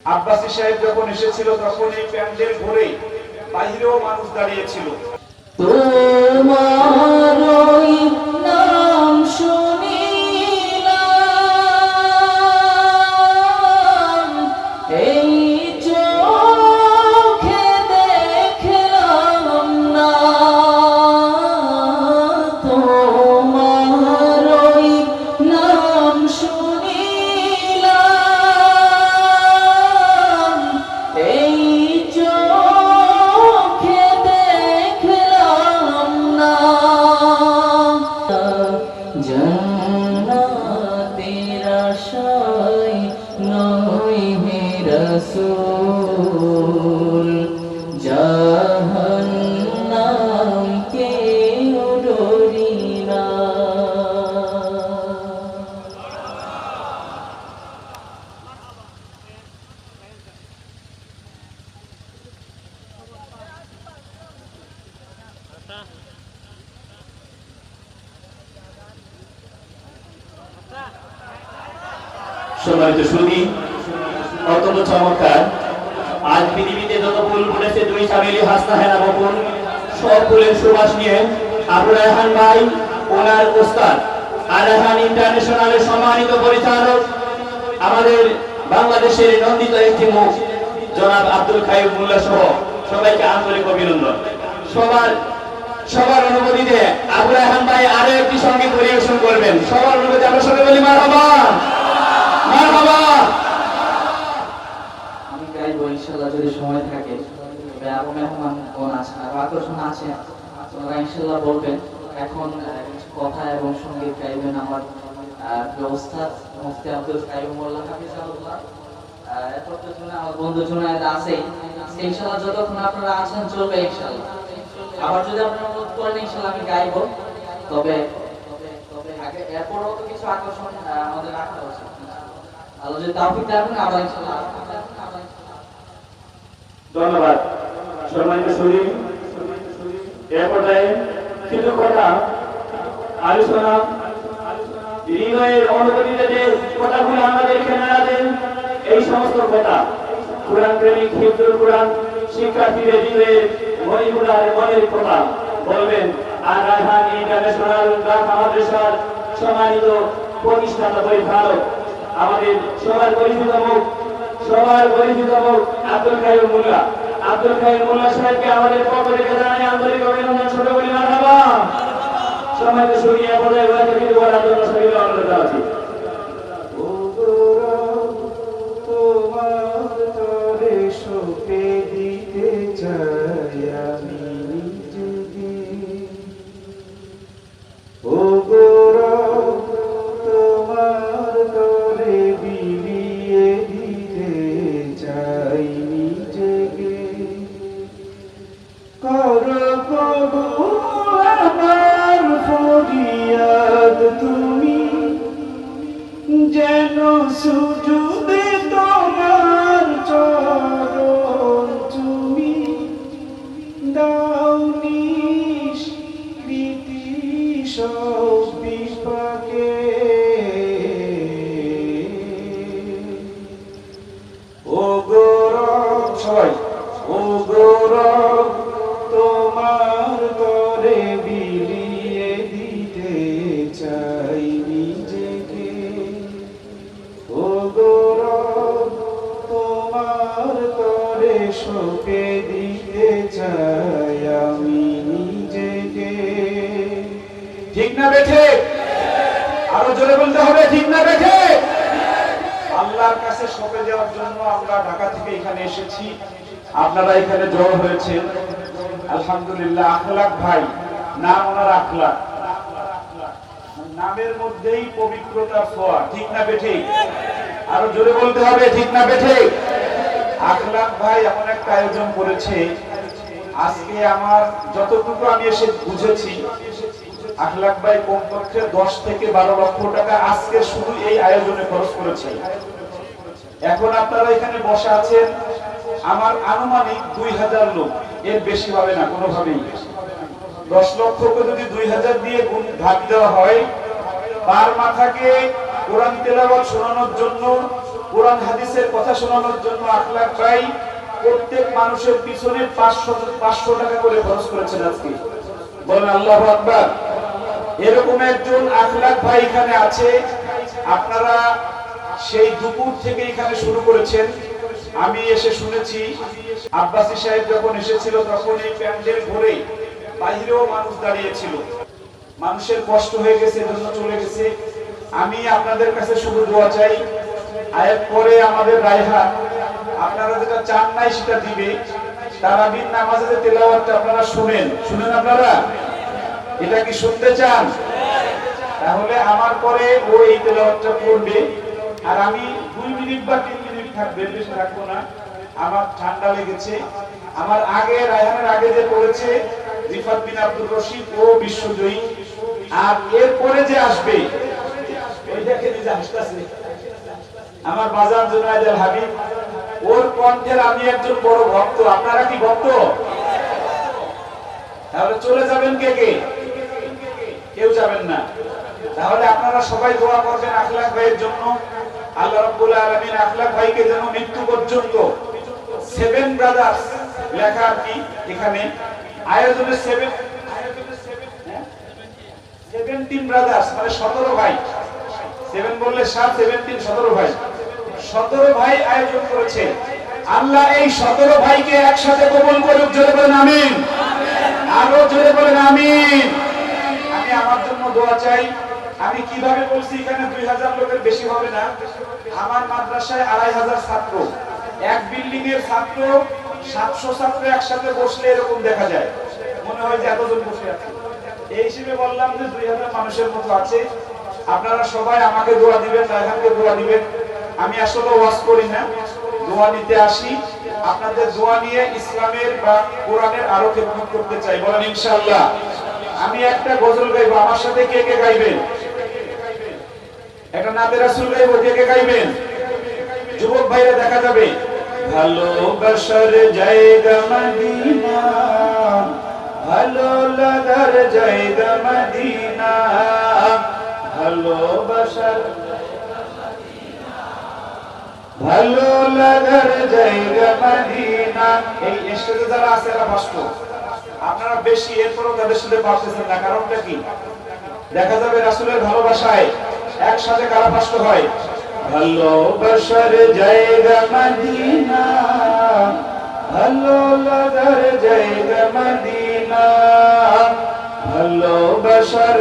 আব্বাসী সাহেব যখন এসেছিল তখন এই প্যান্ডেল ভরে বাইরেও মানুষ দাঁড়িয়েছিল। তোমারই নাম শুনিলাম, এই চোখে দেখলাম না। তোমারই নাম শুনিলাম, এই চোখে দেখলাম না। জান্নাতের আশায় নয় হে রাসূল, জাহান্নাম কেউ ডরি না। সম্মানিত সুধী, অত্যন্ত চমৎকার। আজ পৃথিবীতে যত ফুল ফুটেছে, দুই চামেলি, হাসনা, হেনা, বকুল, সব ফুলের সুবাস নিয়ে আবু রায়হান ভাই, ওনার ওস্তাদ আর রায়হান ইন্টারন্যাশনালের সম্মানিত পরিচালক, আমাদের বাংলাদেশের নন্দিত একটি মুখ জনাব আব্দুল খায়ুম মোল্লা সহ সবাইকে আন্তরিক অভিনন্দন। সবার অনুমতিতে আবু রায়হান ভাই আরো একটি সঙ্গীত পরিবেশন করবেন। সবার অনুমতি আমরা সবাই বলি মারহাবা। আমি গাইবো ইনশাআল্লাহ যদি সময় থাকে। তবে আরো মেহমান কোন আছে, আরো আকর্ষণ আছে, তোমরা ইনশাআল্লাহ বলবেন। এখন কিছু কথা এবং সঙ্গীত গাইবেন আমার ওস্তাদ মুফতি আব্দুল কাইয়ুম মোল্লা হাফিজাহুল্লাহ। এরপর তো আমার বন্ধু জুনায়েদ আছেই। ইনশাআল্লাহ যতক্ষণ আপনারা আছেন চলবে ইনশাআল্লাহ। আবার যদি আপনারা অনুরোধ করেন ইনশাআল্লাহ আমি গাইবো। তবে আগে এরপরও তো কিছু আকর্ষণ আমাদের রাখা উচিত। আল্লাহ যদি তাওফিক দেন আবার ইনশাআল্লাহ। ধন্যবাদ। সম্মানিত সুধী, এ পর্যায়ে কিছু কথা আলোচনা, হৃদয়ের অনুভূতিতে যে কথাগুলো আমাদের এখানে আছেন, এই সমস্ত কথা কোরআন প্রেমিক, হিফজুল কোরআন শিক্ষার্থীদের হৃদয়ের মনিগুলার মনের কথা বলবেন। আর রায়হান ইন্টারন্যাশনাল মাদ্রাসার সম্মানিত প্রতিষ্ঠাতা পরিচালক, আমাদের সবার পরিচিত মুখ আব্দুল খায়ুম মোল্লা, আব্দুল খায়ুম মোল্লা সাহেবকে আমাদের পক্ষ থেকে জানাই আন্তরিক অভিনন্দন। ছোট বলি মারহাবা। সম্মানিত সুধী, এ পর্যায়ে ওয়াকে বিরু করার জন্য সকলকে অনুরোধ জানাচ্ছি। তোমার তরে সঁপে দিতে চাই আমি নিজেকে। ও গৌরব, তোমার তরে বিলিয়ে দিতে চাই নিজেকে। করো কবুল আমার ফরিয়াদ তুমি, যেন সুজুদে তোমার চরণ তুমি দাও নিষ্কৃতি সব বিপাকে। ও গৌরব, সবাই ও গৌরব, তোমার তরে বিলিয়ে দিতে চাই নিজেকে। ও গৌরব, তোমার তরে সঁপে দিতে চাই আমি নিজেকে। ঠিক না বেঠে? আরো জোরে বলতে হবে, ঠিক না বেঠে? আল্লাহর কাছে সঁপে দেওয়ার জন্য আমরা ঢাকা থেকে এখানে এসেছি, আপনারা এখানে জড়ো হয়েছেন। আলহামদুলিল্লাহ। আখলাক ভাই, নাম ওনার আখলাক, নামের মধ্যেই পবিত্রতার ছোঁয়া। ঠিক না বেঠে? আরো জোরে বলতে হবে, ঠিক না বেঠে? আখলাক ভাই এমন একটা আয়োজন করেছে, আজকে আমার যতটুকু আমি এসে বুঝেছি, আখলাক ভাই কমপক্ষে 10 থেকে 12 লক্ষ টাকা আজকে শুধু এই আয়োজনে খরচ করেছে। এখন আপনারা এখানে বসে আছেন, আমার আনুমানিক 2000 লোক, এর বেশি হবে না কোনোভাবেই। 10 লক্ষকে যদি 2000 দিয়ে ভাগ দেওয়া হয়, পার মাথাকে কোরআন তেলাওয়াত শোনানোর জন্য কোরআন হাদিসের কথা শোনানোর জন্য আখলাক ভাই প্রত্যেক মানুষের পিছনে 500 টাকা করে খরচ করেছেন আজকে। বলেন আল্লাহু আকবার। এরকম একজন আখলাক ভাই এখানে আছে। আপনারা সেই দুপুর থেকে এখানে শুরু করেছেন। আমি এসে শুনেছি আব্বাসী সাহেব যখন এসেছিল তখন এই প্যান্ডেল ভরে বাইরেও মানুষ দাঁড়িয়েছিল। মানুষের কষ্ট হয়ে গেছে, জন্য চলে গেছে। আমি আপনাদের কাছে শুধু দোয়া চাই, আয়াত পরে আমাদের রায়হান আপনারা যেটা চান নাই সেটা দিবে। তারাবির নামাজে যে তেলাওয়াতটা আপনারা শুনেন আপনারা এটা কি শুনতে চান? তাহলে আমার পরে ও এই তেলাওয়াতটা পড়বে, আর আমি 2 মিনিট বা 3 মিনিট থাকবে, বেশি থাকবো না। আমার ঠান্ডা লেগেছে। আমার আগে রায়হানের আগে যে পড়েছে রিফাত বিন আব্দুর রশিদ, ও বিশ্বজয়ী। আর এরপরে যে আসবে ওই দেখে নিজে হাসতেছে আমার বাজার জুনায়েদ আল হাবিব, ওর কণ্ঠের আমি একজন বড় ভক্ত। আপনারা কি ভক্ত? তাহলে চলে যাবেন কে কে? কেউ যাবেন না। তাহলে আপনারা সবাই দোয়া করবেন আখলাক ভাইয়ের জন্য। আল্লাহ রাব্বুল আলামিন আখলাক ভাইকে যেন মৃত্যু পর্যন্ত 7 ব্রাদার্স লেখা আর কি এখানে আয়োজনে 17 ব্রাদার্স মানে 17 ভাই। 7 বললে 7, 17 17 ভাই। 17 ভাই আয়োজন করেছে। আল্লাহ এই 17 ভাইকে একসাথে কবুল করুক। জোরে বলেন আমিন। আরো জোরে বলেন আমিন। আমি আমার জন্য দোয়া চাই। আমি কিভাবে বলছি এখানে 2000 লোকের বেশি হবে না। আমার মাদ্রাসায় 2500 ছাত্র, এক বিল্ডিং এর ছাত্র 700 ছাত্র একসাথে বসলে এরকম দেখা যায়, মনে হয় যে এতজন বসে আছে। এই হিসেবে বললাম যে 2000 মানুষের মতো আছে। আপনারা সবাই আমাকে দোয়া দিবেন, রায়হানকে দোয়া দিবেন। আমি আসলে ওয়াজ করি না, দোয়া নিতে আসি। আপনাদের দোয়া নিয়ে ইসলামের বা কোরআনের আরো খেদমত করতে চাই। বলেন ইনশাআল্লাহ। আমি একটা গজল গাইবো, আমার সাথে কে কে গাইবেন? একটা নাতে রাসূল গাইবো, কে কে গাইবেন? যুবক ভাইরা দেখা যাবে। ভালোবাসার জায়গা মদিনা, ভালো লাগার জায়গা মদিনা, ভালোবাসার ভালো লাগার জায়গা মদিনা। এই স্টেজে যারা আছে এরা কষ্ট, আপনারা বেশি, এরপরও তাদের সাথে পারতেছেন না। কারণটা কি? দেখা যাবে রাসূলের ভালোবাসায় একসাথে কারা কষ্ট হয়। ভালোবাসার জায়গা মদিনা, ভালো লাগার জায়গা মদিনা, ভালোবাসার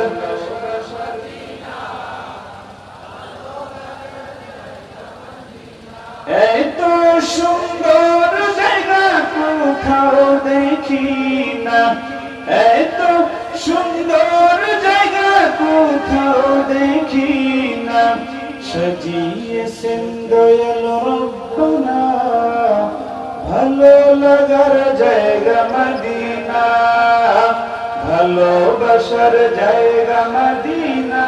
এত সুন্দর জায়গা কোথাও দেখি না, এত সুন্দর জায়গা কোথাও দেখি না, সাজিয়েছেন দয়াল রব্বানা ভালো লাগার জায়গা মদিনা, ভালোবাসার জায়গা মদিনা,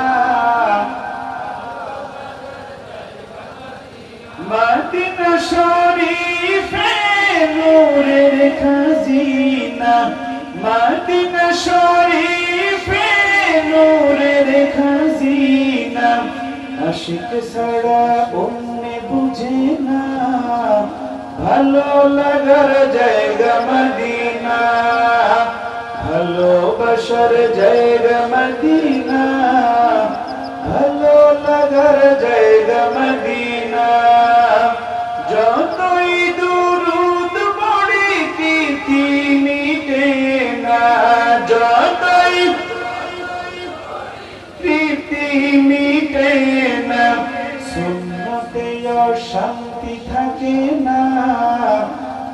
মদিনা শরীফে নূরের খাজিনা, মদিনা শরীফে নূরের খাজিনা, আশিক ছাড়া অন্য বুঝে না, ভালো লাগার জায়গা মদিনা, ভালোবাসার জায়গা মদিনা, ভালো লাগার জায়গা মদিনা। যতই দুরূদ পড়ি প্রীতি মিটে না, যতই প্রীতি মিটে না, সুন্নতে অশান্তি থাকে না,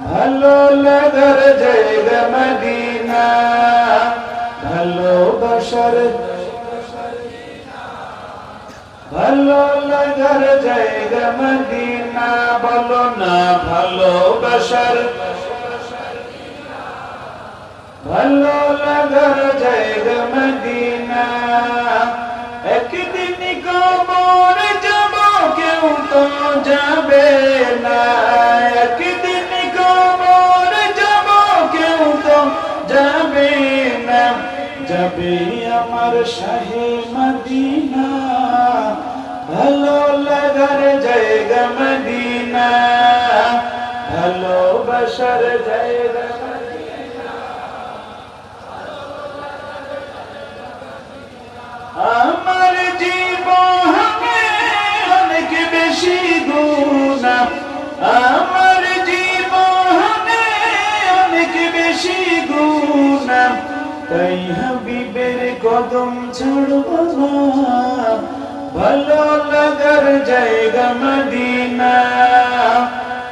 ভালো লাগার জায়গা মদিনা, ভালোবাসার ভালো লাগার জায়গা মদিনা। বলো না ভালোবাসার ভালো লাগার জায়গা মদিনা। একদিন কবর যাব কেউ তো যাবে না, একদিন কবর যাব কেউ তো যাবে না, যাবে আমার শাহে মদিনা, ভালো লাগার জায়গা মদিনা, ভালোবাসার জায়গা মদিনা। আমার জীবনে অনেক বেশি গুনাহ, আমার জীবনে অনেক বেশি গুনাহ, তাই হাবিবের কদম ছাড়ব না। ভালো লাগার জায়গা মদিনা,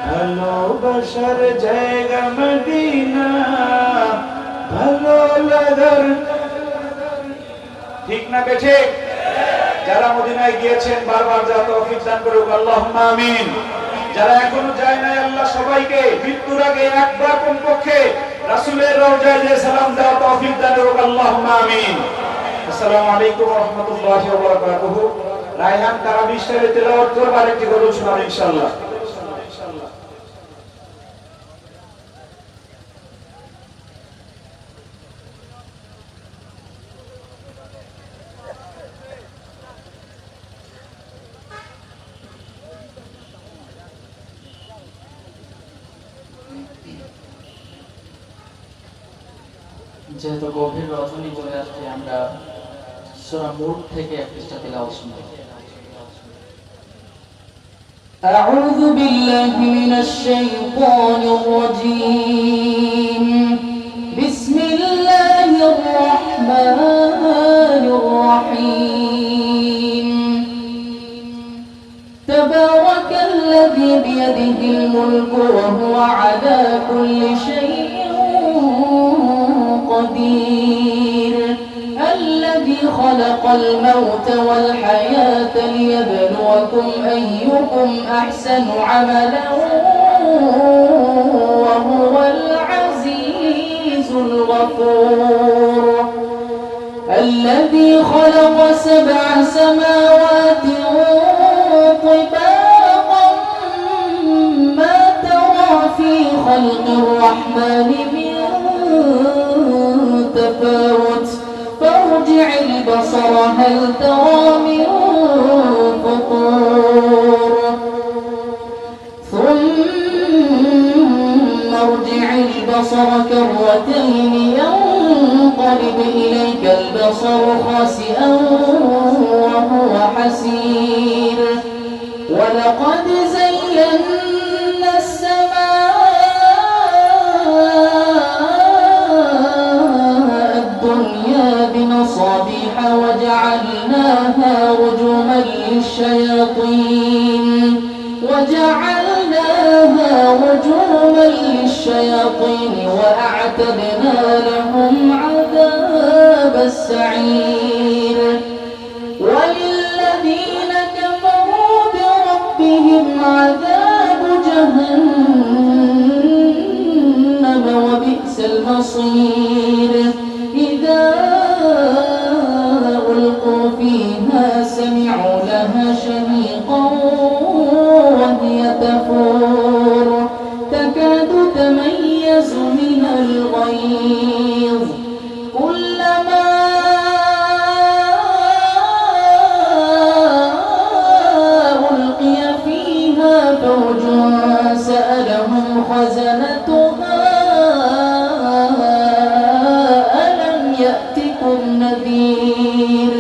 ভালোবাসার জায়গা মদিনা, ভালো লাগার। ঠিক না বেঠে? যারা মদিনায় গিয়েছেন বারবার যা তৌফিক দান করুক, আল্লাহুম্মা আমিন। যারা এখনো যায় নাই, আল্লাহ সবাইকে মৃত্যুর আগে একবার কমপক্ষে রাসূলের রওজায় যে সালাম দেওয়া তৌফিক দান করুক, আল্লাহুম্মা আমিন। আসসালামু আলাইকুম ওয়া রাহমাতুল্লাহি ওয়া বারাকাতুহু। রায়হান তারাবি শরীফে তেলাওয়াত করব, আরেকটি গজল শোনাব ইনশাআল্লাহ। যেহেতু গভীর রজনী চলে আসছে, আমরা সূরা নূর থেকে এক পৃষ্ঠা তেলাওয়াত শুনব। أعوذ بالله من الشيطان الرجيم. بسم الله الرحمن الرحيم. تبارك الذي بيده الملك وهو على كل شيء قدير. الذي خلق الموت والحياة ليبلوكم أيكم أحسن عملا وهو العزيز الغفور. الذي خلق 7 سماوات طباقا ما ترى في خلق الرحمن من تفاوت فارجع البصر هل ترى من فطور ثم ارجع البصر كرتين ينقلب إليك البصر خاسئا وهو حسير. ولقد زينا السماء الدنيا بمصابيح وجعلناها رجوما للشياطين وأعتدنا لهم عذاب السعير. وللذين كفروا بربهم عذاب جهنم وبئس المصير. إذا ألقوا فيها سمعوا لها شهيقا وهي تفور تكاد تميز من الغيظ كلما ألقي فيها فوج سألهم خزنتها ألم يأتكم نذير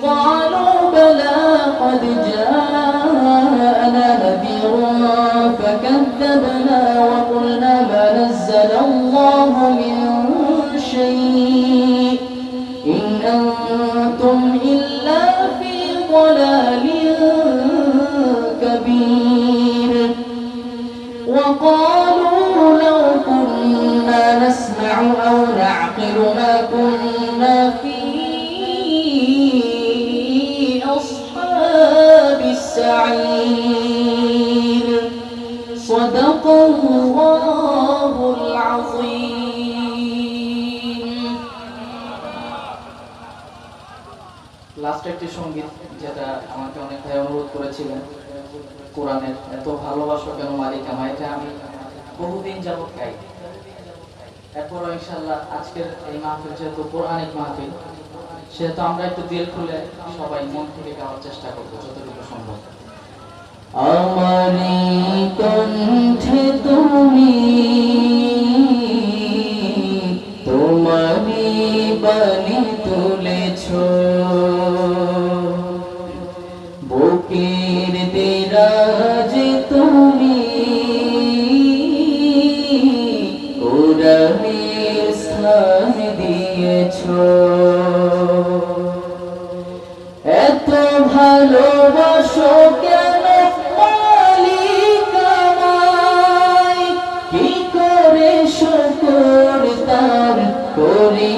قالوا بلى قد جاءنا نذير فكذبنا وقلنا ما نزل الله من شيء إن أنتم إلا في ضلال كبير. وقالوا لو كنا نسمع أو نعقل ما كنا في أصحاب السعير. صدق الله العظيم. লাস্ট একটি সঙ্গীত যেটা আমাকে অনেক ভাই অনুরোধ করেছিলেন, কোরআনের এত ভালোবাসো কেন মালিক আমায়, এটা আমি বহুদিন যাবত গাই। এরপরও ইনশাআল্লাহ আজকের এই মাহফিল যেহেতু কোরআনিক মাহফিল, সেহেতু আমরা একটু দিল খুলে সবাই মন থেকে গাওয়ার চেষ্টা করবো যতটুকু সম্ভব। আমারি কণ্ঠে তুমি তোমারি বাণী তুলেছ, বুকের দেরাজে তুমি কোরআনের স্থান দিয়েছ। এত ভালোবাসো কেন মালিক আমায়, কি করে শুকর তার করি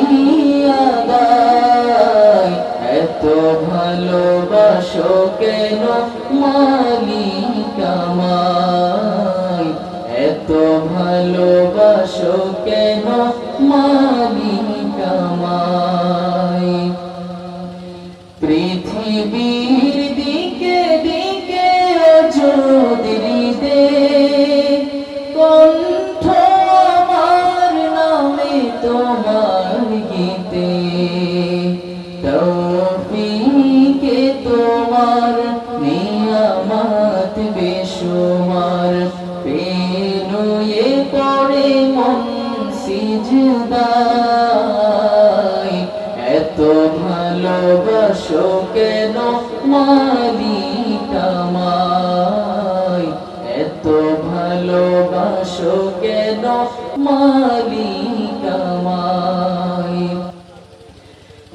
আদায়। এত ভালোবাসো কেন মালিক আমায়, এত ভালোবাসো কেন মালিক আমায়। পৃথিবীর দিকে দিকে যদি দে কণ্ঠ আমার নামে তোমার গীতে, তৌফিকে তোমার নিয়ামত বেশুমার, পেনুয়ে পড়ে মন সিজদায়। এত ভালোবাসো কেন মালিক আমায়, এত ভালোবাসো কেন মালিক আমায়।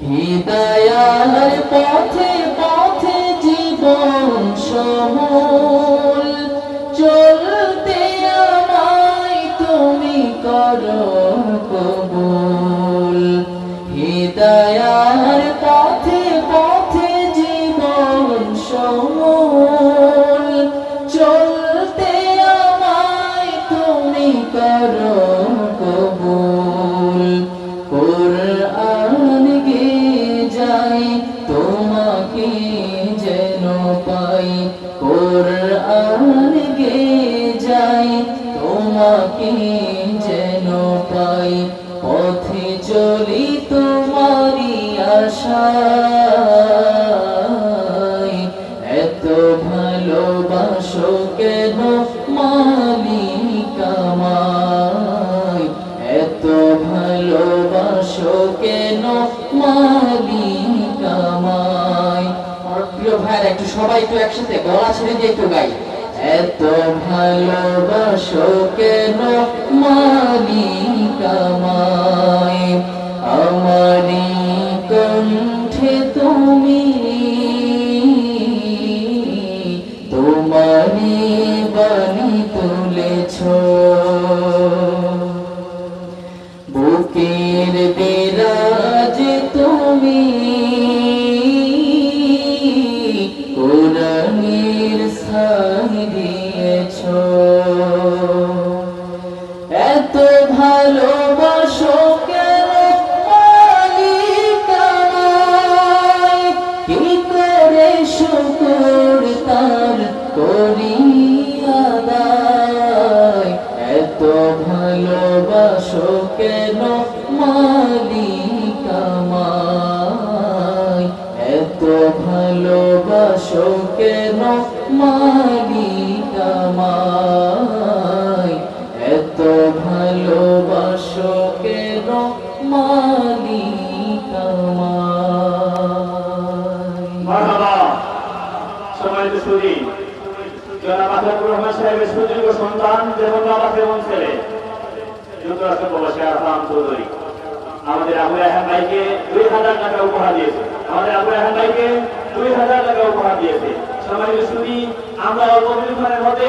হিদায়ার পথে পথে জীবন সমূল, চলতে আমায় তুমি করো কবুল। হিদায়ার পথে পথে জীবন সমূল, চলতে আমায় তুমি করো কবুল। কুরআন গে যাই তোমাকে যেন পাই, কুরআন গে যাই তোমাকে যেন পাই। পথে চলি তোমারি আশায়, এত ভালোবাসো কেন মালিক আমায়, এত ভালোবাসো কেন মালিক আমায়। আমার প্রিয় ভাইরা একটু সবাই একটু একসাথে গলা ছেড়ে দিয়ে একটু গাই। এত ভালোবাসো কেন মালিক আমায়, আমারি কণ্ঠে তুমি তোমারি বাণী তুলেছ, বুকের দেরাজে তুমি কোরআনের স্থান দিয়েছ। এত ভালোবাসো কেন মালিক আমায়, কি করে শুকর তার করি আদায়। এত ভালোবাসো কেন মালিক আমায়, এত ভালোবাসো কেন মালিক আমায়, এত ভালোবাসো কেন মালিক আমায়। মারহাবা। সম্মানিত সুধী, জনাব আতাউর রহমান সাহেবের সুযোগ্য সন্তান, যেমন বাবা তেমন ছেলে, যুক্তরাষ্ট্র প্রবাসী আরফান চৌধুরী আমাদের আবু রায়হান ভাইকে 2000 টাকা উপহার দিয়েছে, আমাদের আবু রায়হান ভাইকে 2000 টাকা উপহার দিয়েছে। সম্মানিত সুধী, আমরা অল্প কিছুক্ষণের মধ্যে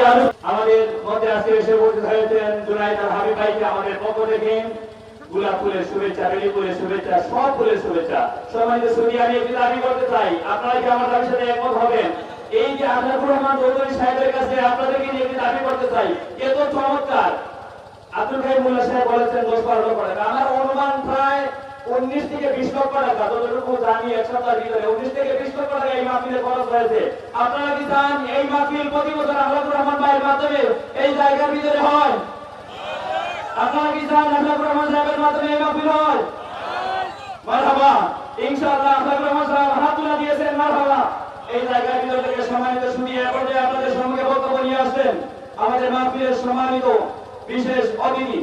আমাদের মধ্যে আজকে এসে উপস্থিত হয়েছেন জুনায়েদ আল হাবিব ভাইকে আমাদের পক্ষ থেকে গোলাপ ফুলের শুভেচ্ছা, বেলি ফুলের শুভেচ্ছা, সব ফুলের শুভেচ্ছা। সম্মানিত সুধী, আমি একটি দাবি করতে চাই, আপনারা কি আমার দাবির সাথে একমত হবেন? এই যে আতাউর রহমান চৌধুরী সাহেবের কাছে আপনাদেরকে নিয়ে একটি দাবি করতে চাই, এত চমৎকার আব্দুল কাইম মোল্লা সাহেব বলেছেন 10-12 লক্ষ টাকা, আমার অনুমান প্রায় 19 থেকে 20 লক্ষ টাকা, যতটুকু জানি এক সপ্তাহের ভিতরে 19 থেকে 20 লক্ষ টাকা এই মাহফিলে খরচ হয়েছে। আপনারা কি চান এই মাহফিল প্রতি বছর আতাউর রহমান ভাইয়ের মাধ্যমে এই জায়গার ভিতরে হয়? আপনারা কি চান আতাউর রহমান সাহেবের মাধ্যমে এই মাহফিল হয়? মারহাবা। ইনশাআল্লাহ হাফেজ রহমান সাহেব হাত তুলে দিয়েছেন, মারহাবা। এই জায়গায় ভিতর থেকে সম্মানিত শুনিয়ে পর্যায়ে আপনাদের সম্মুখে বক্তব্য নিয়ে আসবেন আমাদের মাহফিলের সম্মানিত বিশেষ অতিথি,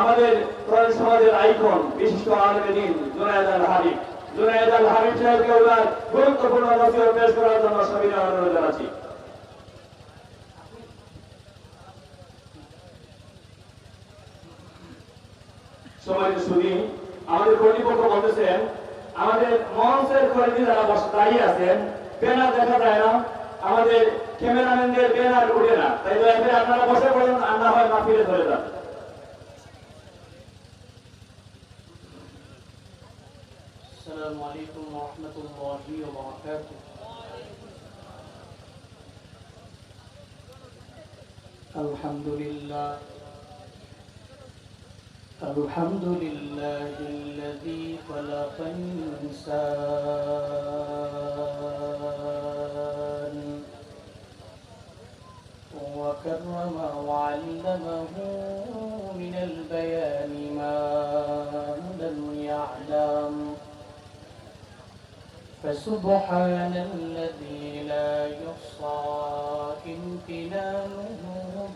আমাদের কোরআন সমাজের আইকন বিশিষ্ট আলেমে দ্বীন জুনায়েদ আল হাবিব। জুনায়েদ আল হাবিব সাহেবকে ওনার গুরুত্বপূর্ণ নসিহত পেশ করার জন্য সবিনয় অনুরোধ জানাচ্ছি। সম্মানিত সুধী, আমাদের কর্তৃপক্ষ বলতেছেন আমাদের মঞ্চের কর্মী যারা দাঁড়িয়ে আছেন ব্যানার দেখা যায় না, আমাদের ক্যামেরাম্যানদের ব্যানার উঠে না, তাই দয়া করে আপনারা বসে পড়ুন, আর না হয় মাহফিলে ধরে যান। السلام عليكم ورحمة الله وبركاته. الحمد لله الذي خلق الإنسان وكرم وعلمه من البيان ما لم يعلم، فسبحان الذي لا يحصى امتنانه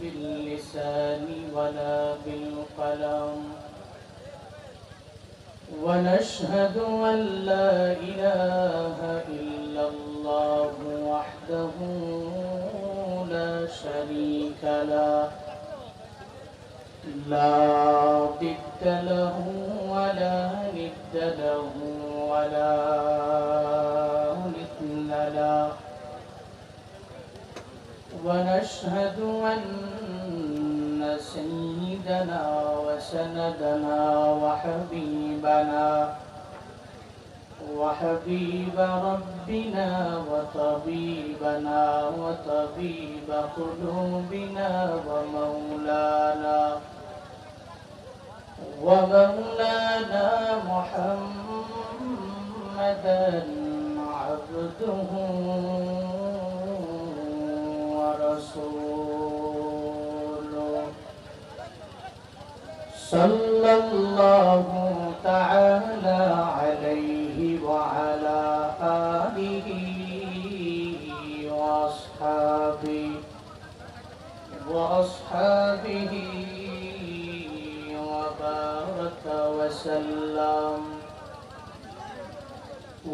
باللسان ولا بالقلم، ونشهد أن لا إله إلا الله وحده لا شريك له، لا ضد له ولا ند له ولا مثل له، ونشهد أن سيدنا وسندنا وحبيب ربنا وطبيبنا وطبيب قلوبنا ومولانا محمدا عبده ورسوله، صلى الله تعالى عليه وعلى آله وأصحابه وبارك وسلم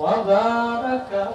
وبارك